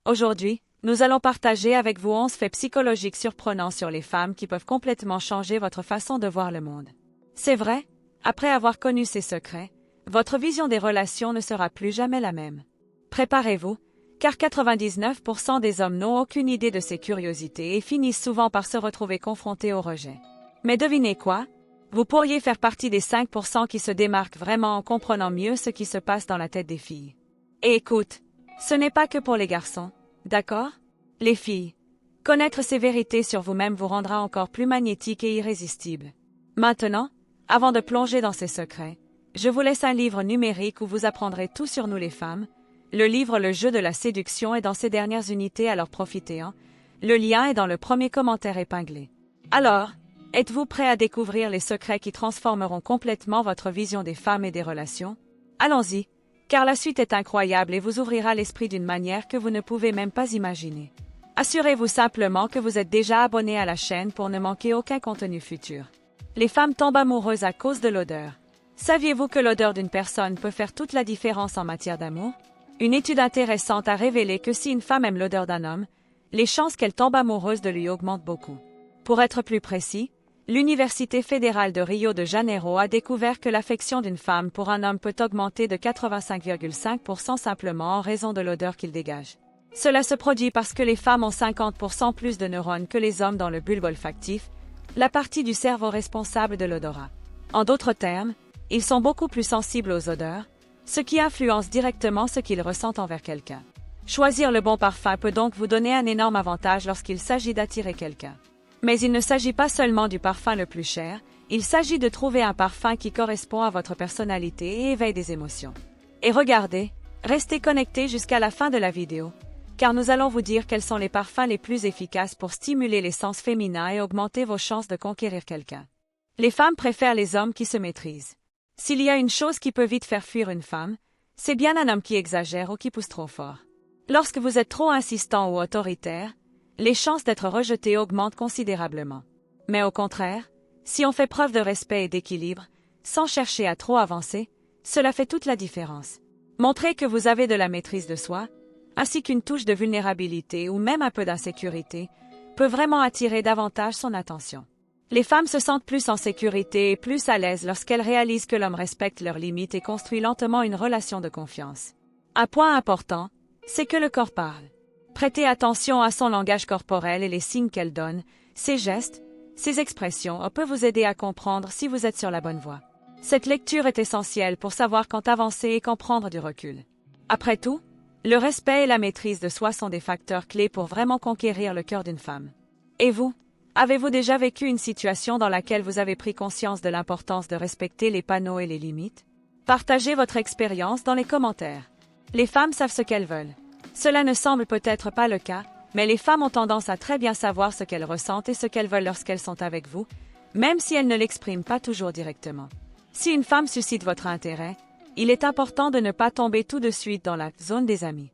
Aujourd'hui, nous allons partager avec vous 11 faits psychologiques surprenants sur les femmes qui peuvent complètement changer votre façon de voir le monde. C'est vrai, après avoir connu ces secrets, votre vision des relations ne sera plus jamais la même. Préparez-vous, car 99% des hommes n'ont aucune idée de ces curiosités et finissent souvent par se retrouver confrontés au rejet. Mais devinez quoi? Vous pourriez faire partie des 5% qui se démarquent vraiment en comprenant mieux ce qui se passe dans la tête des filles. Et écoute, ce n'est pas que pour les garçons, d'accord? Les filles, connaître ces vérités sur vous-même vous rendra encore plus magnétique et irrésistible. Maintenant, avant de plonger dans ces secrets, je vous laisse un livre numérique où vous apprendrez tout sur nous les femmes. Le livre Le jeu de la séduction est dans ses dernières unités, alors profitez-en. Le lien est dans le premier commentaire épinglé. Alors, êtes-vous prêt à découvrir les secrets qui transformeront complètement votre vision des femmes et des relations? Allons-y, car la suite est incroyable et vous ouvrira l'esprit d'une manière que vous ne pouvez même pas imaginer. Assurez-vous simplement que vous êtes déjà abonné à la chaîne pour ne manquer aucun contenu futur. Les femmes tombent amoureuses à cause de l'odeur. Saviez-vous que l'odeur d'une personne peut faire toute la différence en matière d'amour? Une étude intéressante a révélé que si une femme aime l'odeur d'un homme, les chances qu'elle tombe amoureuse de lui augmentent beaucoup. Pour être plus précis, l'Université fédérale de Rio de Janeiro a découvert que l'affection d'une femme pour un homme peut augmenter de 85,5% simplement en raison de l'odeur qu'il dégage. Cela se produit parce que les femmes ont 50% plus de neurones que les hommes dans le bulbe olfactif, la partie du cerveau responsable de l'odorat. En d'autres termes, ils sont beaucoup plus sensibles aux odeurs, ce qui influence directement ce qu'ils ressentent envers quelqu'un. Choisir le bon parfum peut donc vous donner un énorme avantage lorsqu'il s'agit d'attirer quelqu'un. Mais il ne s'agit pas seulement du parfum le plus cher, il s'agit de trouver un parfum qui correspond à votre personnalité et éveille des émotions. Et regardez, restez connectés jusqu'à la fin de la vidéo, car nous allons vous dire quels sont les parfums les plus efficaces pour stimuler les sens féminins et augmenter vos chances de conquérir quelqu'un. Les femmes préfèrent les hommes qui se maîtrisent. S'il y a une chose qui peut vite faire fuir une femme, c'est bien un homme qui exagère ou qui pousse trop fort. Lorsque vous êtes trop insistant ou autoritaire, les chances d'être rejeté augmentent considérablement. Mais au contraire, si on fait preuve de respect et d'équilibre, sans chercher à trop avancer, cela fait toute la différence. Montrez que vous avez de la maîtrise de soi, ainsi qu'une touche de vulnérabilité ou même un peu d'insécurité, peut vraiment attirer davantage son attention. Les femmes se sentent plus en sécurité et plus à l'aise lorsqu'elles réalisent que l'homme respecte leurs limites et construit lentement une relation de confiance. Un point important, c'est que le corps parle. Prêtez attention à son langage corporel et les signes qu'elle donne, ses gestes, ses expressions peuvent vous aider à comprendre si vous êtes sur la bonne voie. Cette lecture est essentielle pour savoir quand avancer et quand prendre du recul. Après tout, le respect et la maîtrise de soi sont des facteurs clés pour vraiment conquérir le cœur d'une femme. Et vous? Avez-vous déjà vécu une situation dans laquelle vous avez pris conscience de l'importance de respecter les panneaux et les limites? Partagez votre expérience dans les commentaires. Les femmes savent ce qu'elles veulent. Cela ne semble peut-être pas le cas, mais les femmes ont tendance à très bien savoir ce qu'elles ressentent et ce qu'elles veulent lorsqu'elles sont avec vous, même si elles ne l'expriment pas toujours directement. Si une femme suscite votre intérêt, il est important de ne pas tomber tout de suite dans la zone des amis.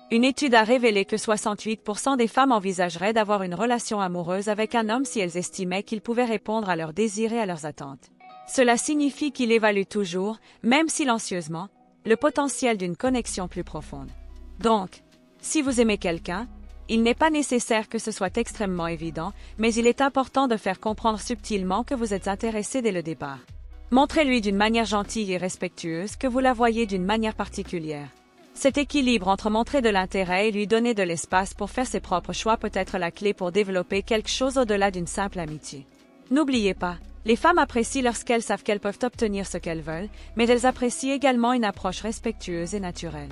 Une étude a révélé que 68% des femmes envisageraient d'avoir une relation amoureuse avec un homme si elles estimaient qu'il pouvait répondre à leurs désirs et à leurs attentes. Cela signifie qu'il évalue toujours, même silencieusement, le potentiel d'une connexion plus profonde. Donc, si vous aimez quelqu'un, il n'est pas nécessaire que ce soit extrêmement évident, mais il est important de faire comprendre subtilement que vous êtes intéressé dès le départ. Montrez-lui d'une manière gentille et respectueuse que vous la voyez d'une manière particulière. Cet équilibre entre montrer de l'intérêt et lui donner de l'espace pour faire ses propres choix peut être la clé pour développer quelque chose au-delà d'une simple amitié. N'oubliez pas, les femmes apprécient lorsqu'elles savent qu'elles peuvent obtenir ce qu'elles veulent, mais elles apprécient également une approche respectueuse et naturelle.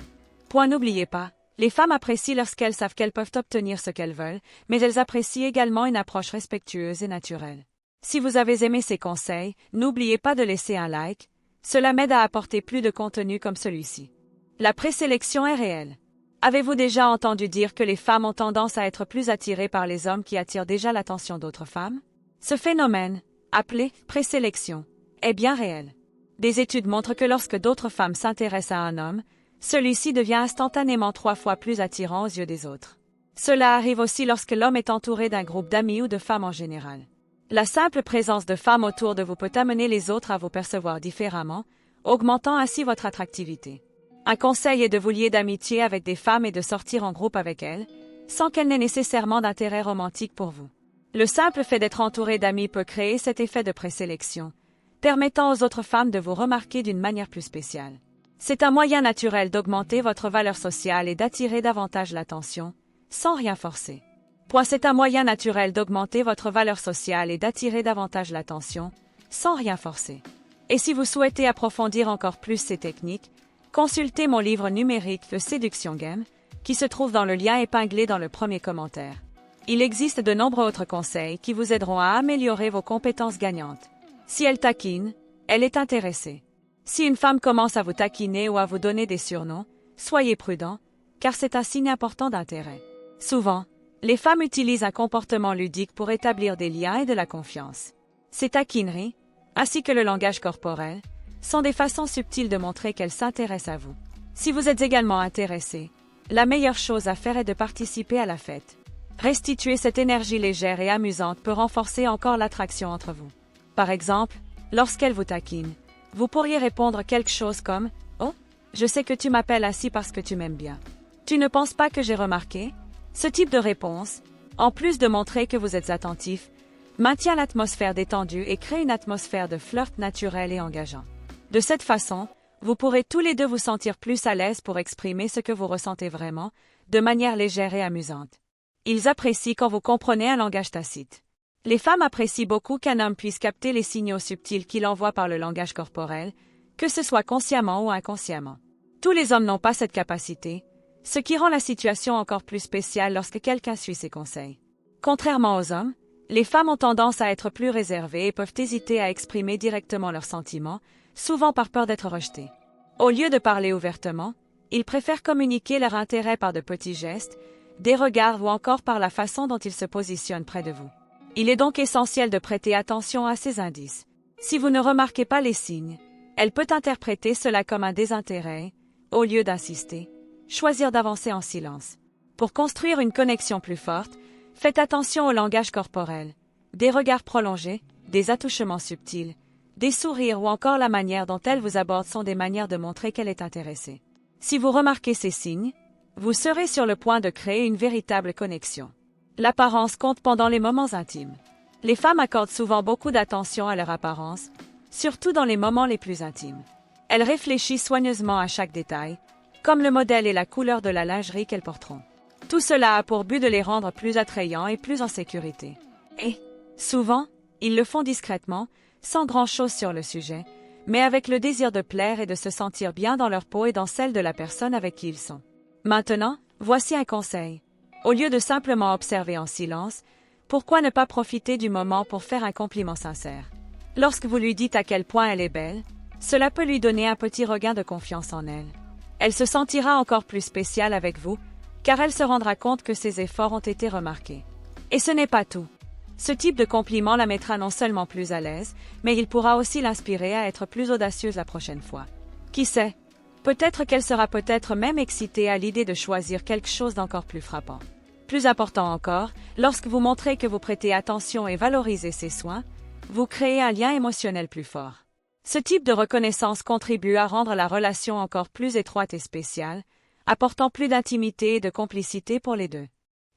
N'oubliez pas, les femmes apprécient lorsqu'elles savent qu'elles peuvent obtenir ce qu'elles veulent, mais elles apprécient également une approche respectueuse et naturelle. Si vous avez aimé ces conseils, n'oubliez pas de laisser un like, cela m'aide à apporter plus de contenu comme celui-ci. La présélection est réelle. Avez-vous déjà entendu dire que les femmes ont tendance à être plus attirées par les hommes qui attirent déjà l'attention d'autres femmes? Ce phénomène, appelé présélection, est bien réel. Des études montrent que lorsque d'autres femmes s'intéressent à un homme, celui-ci devient instantanément 3 fois plus attirant aux yeux des autres. Cela arrive aussi lorsque l'homme est entouré d'un groupe d'amis ou de femmes en général. La simple présence de femmes autour de vous peut amener les autres à vous percevoir différemment, augmentant ainsi votre attractivité. Un conseil est de vous lier d'amitié avec des femmes et de sortir en groupe avec elles, sans qu'elles n'aient nécessairement d'intérêt romantique pour vous. Le simple fait d'être entouré d'amis peut créer cet effet de présélection, permettant aux autres femmes de vous remarquer d'une manière plus spéciale. C'est un moyen naturel d'augmenter votre valeur sociale et d'attirer davantage l'attention, sans rien forcer. C'est un moyen naturel d'augmenter votre valeur sociale et d'attirer davantage l'attention, sans rien forcer. Et si vous souhaitez approfondir encore plus ces techniques, consultez mon livre numérique The Seduction Game, qui se trouve dans le lien épinglé dans le premier commentaire. Il existe de nombreux autres conseils qui vous aideront à améliorer vos compétences gagnantes. Si elle taquine, elle est intéressée. Si une femme commence à vous taquiner ou à vous donner des surnoms, soyez prudent, car c'est un signe important d'intérêt. Souvent, les femmes utilisent un comportement ludique pour établir des liens et de la confiance. Ces taquineries, ainsi que le langage corporel, sont des façons subtiles de montrer qu'elles s'intéressent à vous. Si vous êtes également intéressé, la meilleure chose à faire est de participer à la fête. Restituer cette énergie légère et amusante peut renforcer encore l'attraction entre vous. Par exemple, lorsqu'elle vous taquine, vous pourriez répondre quelque chose comme « Oh, je sais que tu m'appelles ainsi parce que tu m'aimes bien. Tu ne penses pas que j'ai remarqué ?» Ce type de réponse, en plus de montrer que vous êtes attentif, maintient l'atmosphère détendue et crée une atmosphère de flirt naturel et engageant. De cette façon, vous pourrez tous les deux vous sentir plus à l'aise pour exprimer ce que vous ressentez vraiment, de manière légère et amusante. Ils apprécient quand vous comprenez un langage tacite. Les femmes apprécient beaucoup qu'un homme puisse capter les signaux subtils qu'il envoie par le langage corporel, que ce soit consciemment ou inconsciemment. Tous les hommes n'ont pas cette capacité, ce qui rend la situation encore plus spéciale lorsque quelqu'un suit ses conseils. Contrairement aux hommes, les femmes ont tendance à être plus réservées et peuvent hésiter à exprimer directement leurs sentiments, souvent par peur d'être rejetées. Au lieu de parler ouvertement, ils préfèrent communiquer leur intérêt par de petits gestes, des regards ou encore par la façon dont ils se positionnent près de vous. Il est donc essentiel de prêter attention à ces indices. Si vous ne remarquez pas les signes, elle peut interpréter cela comme un désintérêt, au lieu d'insister, choisir d'avancer en silence. Pour construire une connexion plus forte, faites attention au langage corporel, des regards prolongés, des attouchements subtils, des sourires ou encore la manière dont elle vous aborde sont des manières de montrer qu'elle est intéressée. Si vous remarquez ces signes, vous serez sur le point de créer une véritable connexion. L'apparence compte pendant les moments intimes. Les femmes accordent souvent beaucoup d'attention à leur apparence, surtout dans les moments les plus intimes. Elles réfléchissent soigneusement à chaque détail, comme le modèle et la couleur de la lingerie qu'elles porteront. Tout cela a pour but de les rendre plus attrayants et plus en sécurité. Et, souvent, ils le font discrètement, sans grand-chose sur le sujet, mais avec le désir de plaire et de se sentir bien dans leur peau et dans celle de la personne avec qui ils sont. Maintenant, voici un conseil. Au lieu de simplement observer en silence, pourquoi ne pas profiter du moment pour faire un compliment sincère? Lorsque vous lui dites à quel point elle est belle, cela peut lui donner un petit regain de confiance en elle. Elle se sentira encore plus spéciale avec vous, car elle se rendra compte que ses efforts ont été remarqués. Et ce n'est pas tout. Ce type de compliment la mettra non seulement plus à l'aise, mais il pourra aussi l'inspirer à être plus audacieuse la prochaine fois. Qui sait? Peut-être qu'elle sera peut-être même excitée à l'idée de choisir quelque chose d'encore plus frappant. Plus important encore, lorsque vous montrez que vous prêtez attention et valorisez ses soins, vous créez un lien émotionnel plus fort. Ce type de reconnaissance contribue à rendre la relation encore plus étroite et spéciale, apportant plus d'intimité et de complicité pour les deux.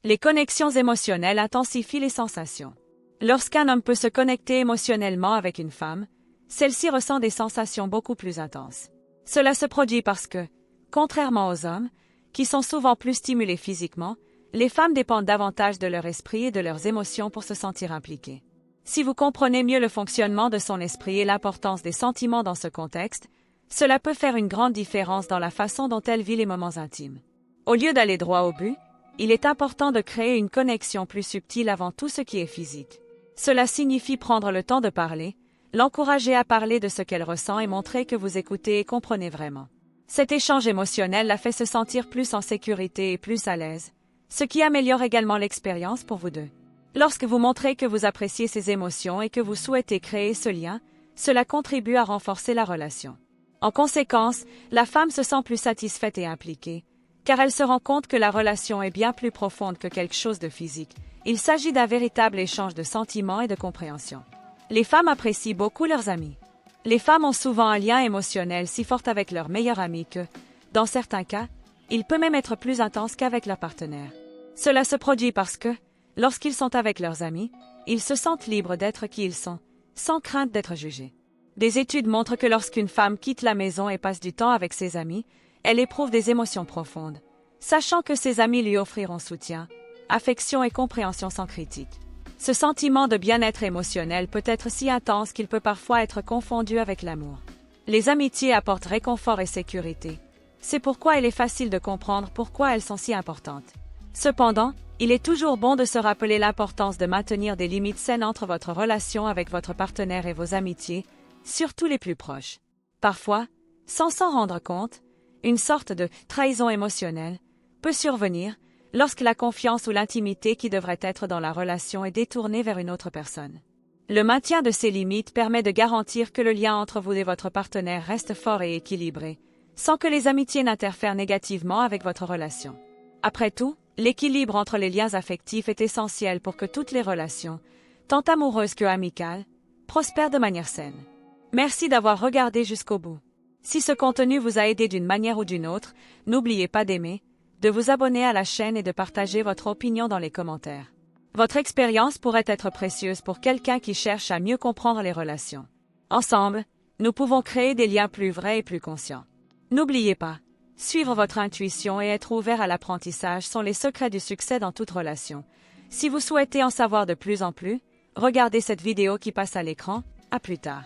Les connexions émotionnelles intensifient les sensations. Lorsqu'un homme peut se connecter émotionnellement avec une femme, celle-ci ressent des sensations beaucoup plus intenses. Cela se produit parce que, contrairement aux hommes, qui sont souvent plus stimulés physiquement, les femmes dépendent davantage de leur esprit et de leurs émotions pour se sentir impliquées. Si vous comprenez mieux le fonctionnement de son esprit et l'importance des sentiments dans ce contexte, cela peut faire une grande différence dans la façon dont elle vit les moments intimes. Au lieu d'aller droit au but, il est important de créer une connexion plus subtile avant tout ce qui est physique. Cela signifie prendre le temps de parler, l'encourager à parler de ce qu'elle ressent et montrer que vous écoutez et comprenez vraiment. Cet échange émotionnel la fait se sentir plus en sécurité et plus à l'aise, ce qui améliore également l'expérience pour vous deux. Lorsque vous montrez que vous appréciez ses émotions et que vous souhaitez créer ce lien, cela contribue à renforcer la relation. En conséquence, la femme se sent plus satisfaite et impliquée, car elle se rend compte que la relation est bien plus profonde que quelque chose de physique. Il s'agit d'un véritable échange de sentiments et de compréhension. Les femmes apprécient beaucoup leurs amis. Les femmes ont souvent un lien émotionnel si fort avec leur meilleur ami que, Dans certains cas, il peut même être plus intense qu'avec leur partenaire. Cela se produit parce que, lorsqu'ils sont avec leurs amis, ils se sentent libres d'être qui ils sont, sans crainte d'être jugés. Des études montrent que lorsqu'une femme quitte la maison et passe du temps avec ses amis, elle éprouve des émotions profondes, sachant que ses amis lui offriront soutien, affection et compréhension sans critique. Ce sentiment de bien-être émotionnel peut être si intense qu'il peut parfois être confondu avec l'amour. Les amitiés apportent réconfort et sécurité. C'est pourquoi il est facile de comprendre pourquoi elles sont si importantes. Cependant, il est toujours bon de se rappeler l'importance de maintenir des limites saines entre votre relation avec votre partenaire et vos amitiés, surtout les plus proches. Parfois, sans s'en rendre compte, une sorte de trahison émotionnelle peut survenir lorsque la confiance ou l'intimité qui devrait être dans la relation est détournée vers une autre personne. Le maintien de ces limites permet de garantir que le lien entre vous et votre partenaire reste fort et équilibré, sans que les amitiés n'interfèrent négativement avec votre relation. Après tout, l'équilibre entre les liens affectifs est essentiel pour que toutes les relations, tant amoureuses que amicales, prospèrent de manière saine. Merci d'avoir regardé jusqu'au bout. Si ce contenu vous a aidé d'une manière ou d'une autre, n'oubliez pas d'aimer, de vous abonner à la chaîne et de partager votre opinion dans les commentaires. Votre expérience pourrait être précieuse pour quelqu'un qui cherche à mieux comprendre les relations. Ensemble, nous pouvons créer des liens plus vrais et plus conscients. N'oubliez pas, suivre votre intuition et être ouvert à l'apprentissage sont les secrets du succès dans toute relation. Si vous souhaitez en savoir de plus en plus, regardez cette vidéo qui passe à l'écran. À plus tard.